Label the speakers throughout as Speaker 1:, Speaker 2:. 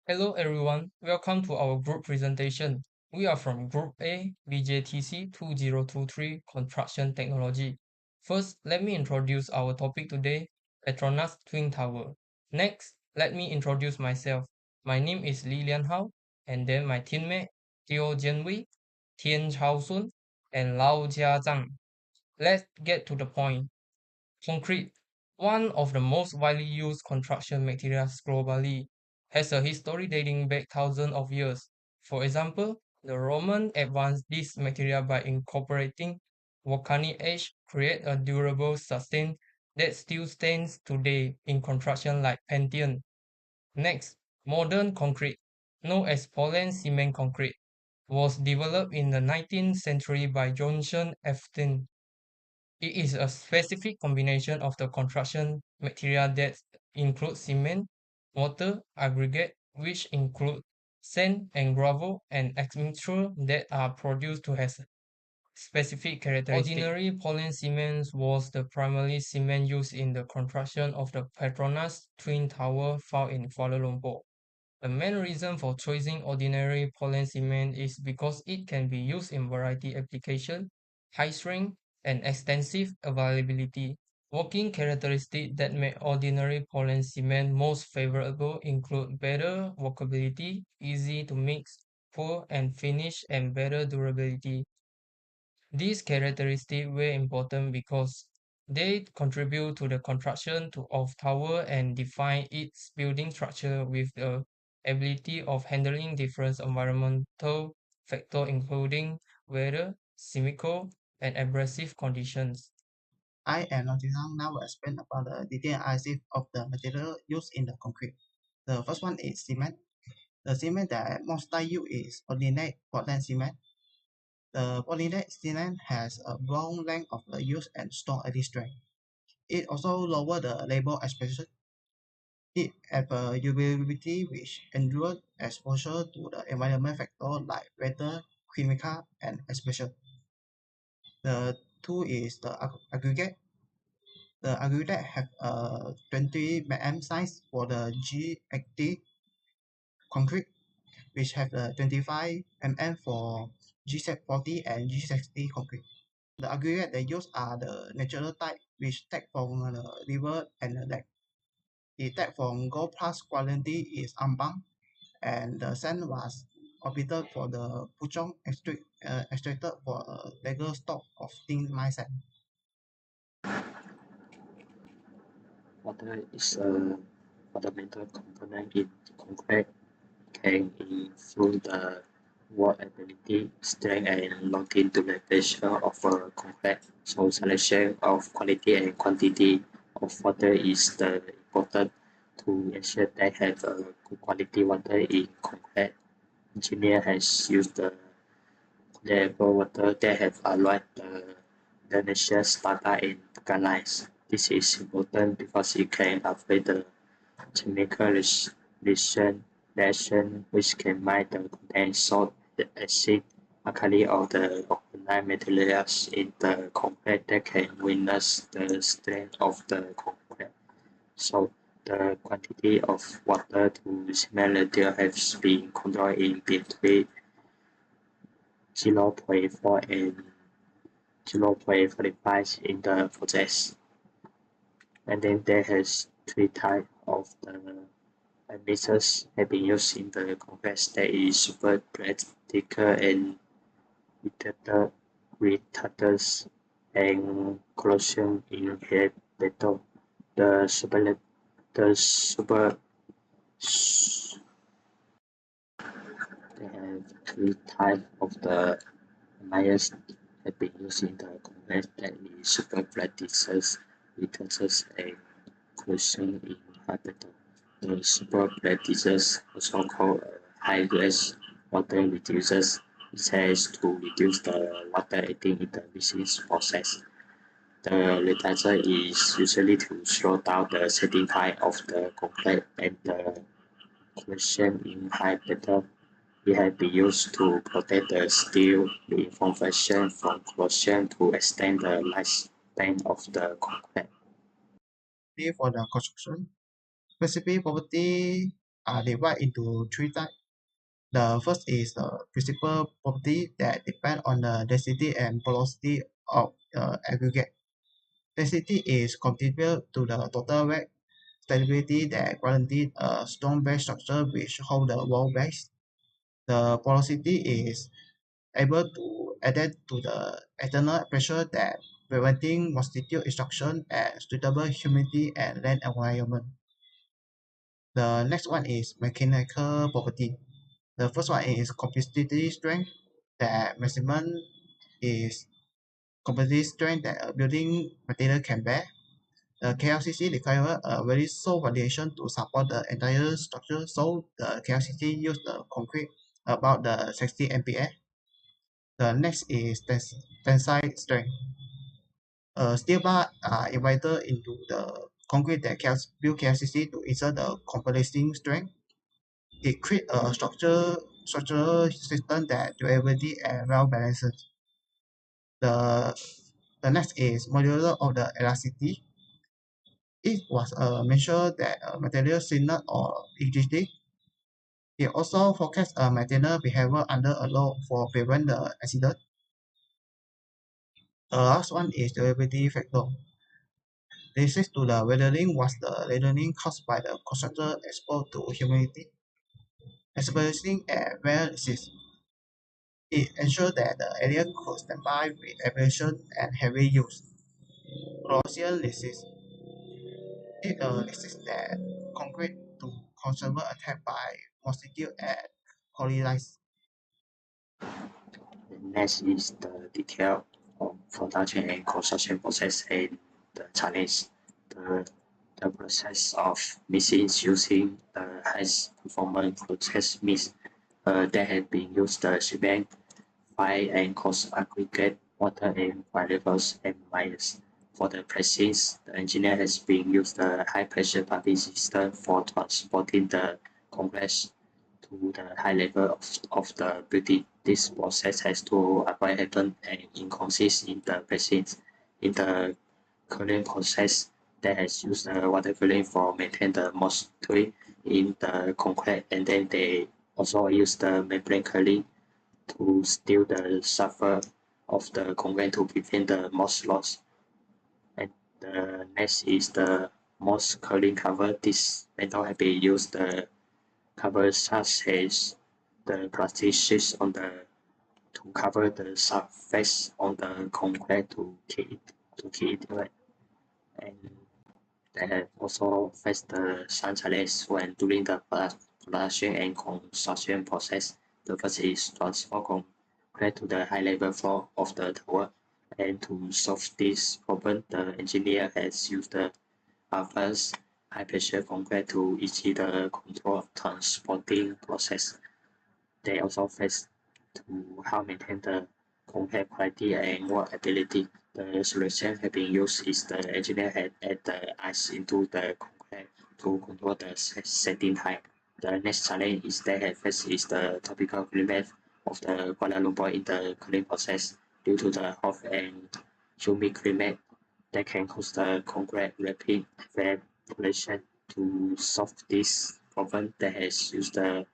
Speaker 1: Hello everyone, welcome to our group presentation. We are from Group A, Bjtc 2023 Construction Technology. First, let me introduce our topic today, Petronas Twin Tower. Next, let me introduce myself. My name is Li Lian Hao, and then my teammate, Teo Jianwei, Tian Chao Sun, and Lao Jia Zhang. Let's get to the point. Concrete, one of the most widely used construction materials globally, has a history dating back thousands of years. For example, the Romans advanced this material by incorporating volcanic ash, create a durable sustain that still stands today in construction like Pantheon. Next, modern concrete, known as Poland cement concrete, was developed in the 19th century by Johnson Efton. It is a specific combination of the construction material that includes cement, water, aggregate, which include sand and gravel, and admixture that are produced to have specific characteristics. Ordinary Poland cement was the primary cement used in the construction of the Petronas Twin Tower found in Kuala Lumpur. The main reason for choosing ordinary Poland cement is because it can be used in variety application, high strength, and extensive availability. Working characteristics that make ordinary Poland cement most favorable include better workability, easy to mix, pour and finish, and better durability. These characteristics were important because they contribute to the construction of tower and define its building structure with the ability of handling different environmental factors including weather, chemical, and abrasive conditions.
Speaker 2: I am Notisan now will explain about the detailed analysis of the material used in the concrete. The first one is cement. The cement that most I use is ordinate Portland cement. The ordinate cement has a long length of the use and strong eddy strength. It also lower the labor exposure. It have a durability which endure exposure to the environment factor like weather, chemical, and exposure. The two is the aggregate. The aggregate have a 20 mm size for the G80 concrete, which have the 25 mm for G40 and G60 concrete. The aggregate they use are the natural type, which take from the river and the lake. The type from Gold Plus quality is unbound, and the sand was orbited for the Puchong extracted for a legal stock of thin mine sand.
Speaker 3: Water is a fundamental component in concrete, can influence the workability, strength, and longing durability of a concrete. So selection of quality and quantity of water is the important to ensure that have a good quality water in concrete. Engineer has used the reliable water that have aligned the national standard and guidelines. This is important because it can avoid the chemical reaction which can might the contain salt, the acid, alkali or the organic materials in the concrete that can weakness the strength of the concrete. So the quantity of water to cement has been controlled in between 0.4 and 0.45 in the process. And then there has three types of the methods have been used in the context that is super practical and retarders and corrosion inhibitor. The super the super they have three types of the bias have been used in the context that is super practices, retarders and corrosion inhibitor. The super practices also called high-res water reducers. It has to reduce the water acting in the mixing process. The reducer is usually to slow down the setting time of the concrete, and the corrosion inhibitor it has been used to protect the steel reinforcement from corrosion to extend the lifespan of the concrete.
Speaker 2: For the construction, specific property are divided into three types. The first is the principal property that depend on the density and porosity of the aggregate. Density is contribute to the total weight. Stability that guarantees a strong base structure which hold the wall base. The porosity is able to adapt to the external pressure that preventing mosquito extraction at suitable humidity and land environment. The next one is mechanical property. The first one is compressibility strength. The maximum is compressibility strength that a building material can bear. The KLCC requires a very slow variation to support the entire structure, so the KLCC use the concrete about the 60 MPa. The next is tensile strength. Steel bar are invited into the concrete that build KLCC to insert the compressing strength. It creates a structural system that durability and well balanced. The the next is modular of the elasticity. It was a measure that a material signal or rigidity. It also forecasts a maintenance behavior under a load for prevent the accident. The last one is durability factor. This is to the weathering was the weathering caused by the constructor exposed to humidity, especially at where resist. It ensured that the area could stand by with abrasion and heavy use. Corrosion resist. It resists that concrete to consumer attack by mosquito and polylise.
Speaker 3: Next is the detail of production and construction process and the challenge. The, the process of machines using the highest performance process means that have been used the cement, fire and coarse aggregate, water and variables and miners. For the pressings, the engineer has been used the high pressure pumping system for transporting the concrete to the high level of the building. This process has to avoid happen and inconsist in the presence. In the cooling process that has used the water cooling for maintain the moisture in the concrete, and then they also use the membrane cooling to steal the sulfur of the concrete to prevent the moss loss. And the next is the moss cooling cover. This method has been used the covers such as the plastic sheets on the to cover the surface on the concrete to keep it wet. And they have also faced the sun challenge when during the production and construction process. The first is transfer concrete to the high level floor of the tower. And to solve this problem, the engineer has used the advanced high pressure concrete to easy the control transporting process. They also face to how maintain the concrete quality and workability. The solution have been used is the engineer had add the ice into the concrete to control the setting height. The next challenge is they have faced is the tropical climate of the Kuala Lumpur in the cooling process due to the hot and humid climate that can cause the concrete rapid evaporation. To solve this problem, they has used the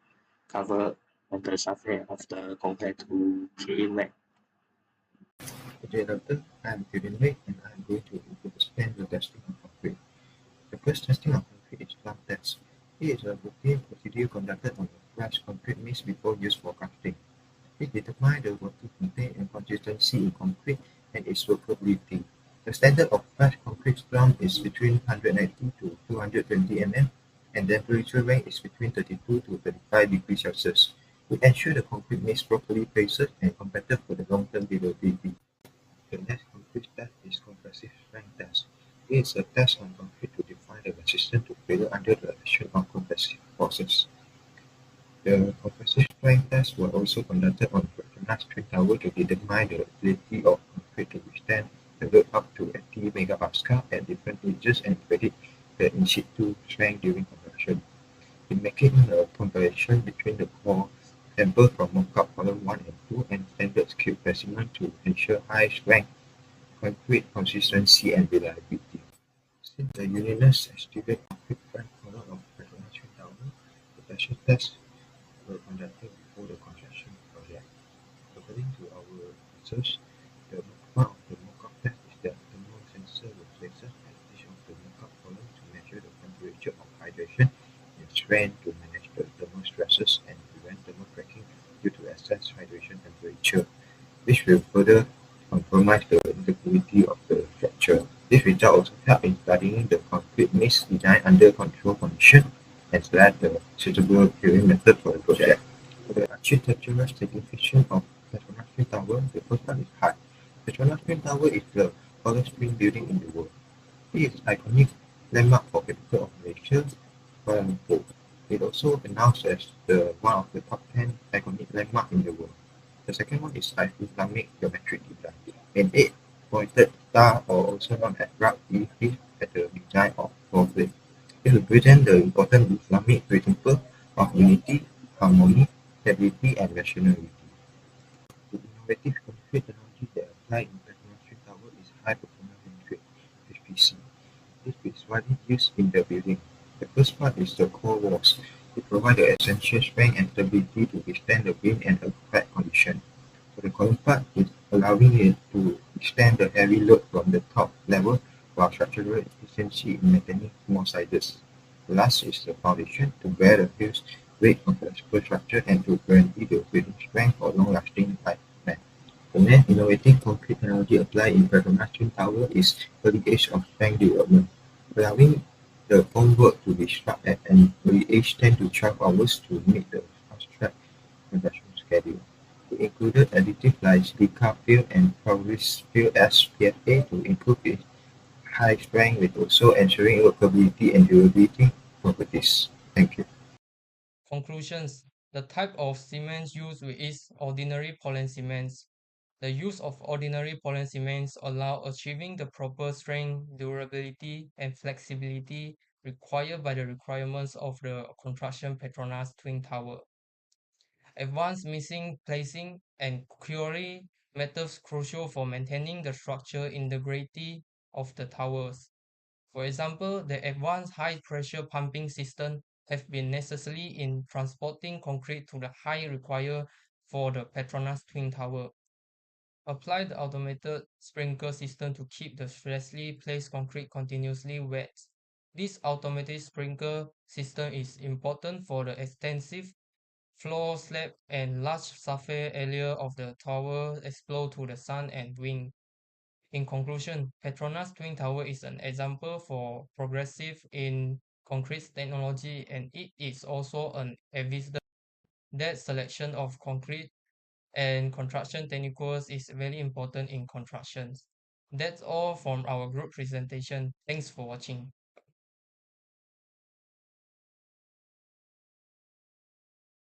Speaker 3: cover on the surface of the concrete to keep it wet.
Speaker 4: Okay, doctor, I'm Kevin Lake and I'm going to explain the testing of concrete. The first testing of concrete is plumb test. It is a routine procedure conducted on a fresh concrete mix before use for casting. It determines the water content and consistency in concrete and its workability. The standard of fresh concrete plumb is between 190 to 220 mm and the temperature range is between 32 to 35 degrees Celsius. It ensures the concrete mix properly placed and compacted for the long-term durability. The next concrete test is compressive strength test. It is a test on concrete to define the resistance to failure under the action of compressive forces. The compressive strength tests were also conducted on Petronas Twin Towers to determine the ability of concrete to withstand the load up to 80 MPa at different ages and predict the in situ strength during compression. In making a comparison between the core sample from mock-up column 1 and 2 and standard scale specimen to ensure high strength, concrete consistency and reliability. Since the unionist exterior concrete front column of Petronas Twin Tower, the pressure tests were conducted before the construction project. According to our research, the one of the mock-up tests is that thermal sensor was placed at each of the mock-up columns to measure the temperature of hydration and strength to manage the thermal stresses and prevent thermal cracking due to excess hydration temperature, which will further compromise the integrity of the structure. This result also helped in studying the concrete mix design under control conditions and select the suitable curing method for the project. For the architectural certification of Petronas Twin Tower, the first one is height. Petronas Twin Tower is the tallest twin building in the world. It is iconic landmark for capital of Malaysia, Kuala Lumpur. It also announced as the one of the top 10 iconic landmarks in the world. The second one is Islamic geometric design. An eight-pointed star, or also known as Rab, is at the design of four flames. It represents the important Islamic principle of unity, harmony, stability, and rationality. The innovative concrete technology that applied in Petronas Twin Tower is high performance concrete (HPC). This is widely used in the building. The first part is the core walls. They provide the essential strength and stability to withstand the wind and earthquake conditions. For the column part, it's allowing it to extend the heavy load from the top level while structural efficiency in maintaining small sizes. The last is the foundation to bear the huge weight of the superstructure and to guarantee the building strength for long-lasting lifespan. The next innovative concrete technology applied in Petronas Twin Tower is early age of strength development, allowing the formwork to be struck at an early age 10 to 12 hours to meet the fast-track production schedule. It included additives like silica fill and Pauris fill SPFA to improve its high strength with also ensuring workability and durability properties. Thank you.
Speaker 1: Conclusions. The type of cements used is ordinary Portland cements. The use of ordinary Portland cements allow achieving the proper strength, durability, and flexibility required by the requirements of the construction Petronas Twin Tower. Advanced missing placing and curing methods crucial for maintaining the structural integrity of the towers. For example, the advanced high-pressure pumping system have been necessary in transporting concrete to the height required for the Petronas Twin Tower. Apply the automated sprinkler system to keep the freshly placed concrete continuously wet. This automated sprinkler system is important for the extensive floor slab and large surface area of the tower exposed to the sun and wind. In conclusion, Petronas Twin Tower is an example for progressive in concrete technology, and it is also an evidence that selection of concrete and construction technicals is very important in constructions. That's all from our group presentation. Thanks for watching.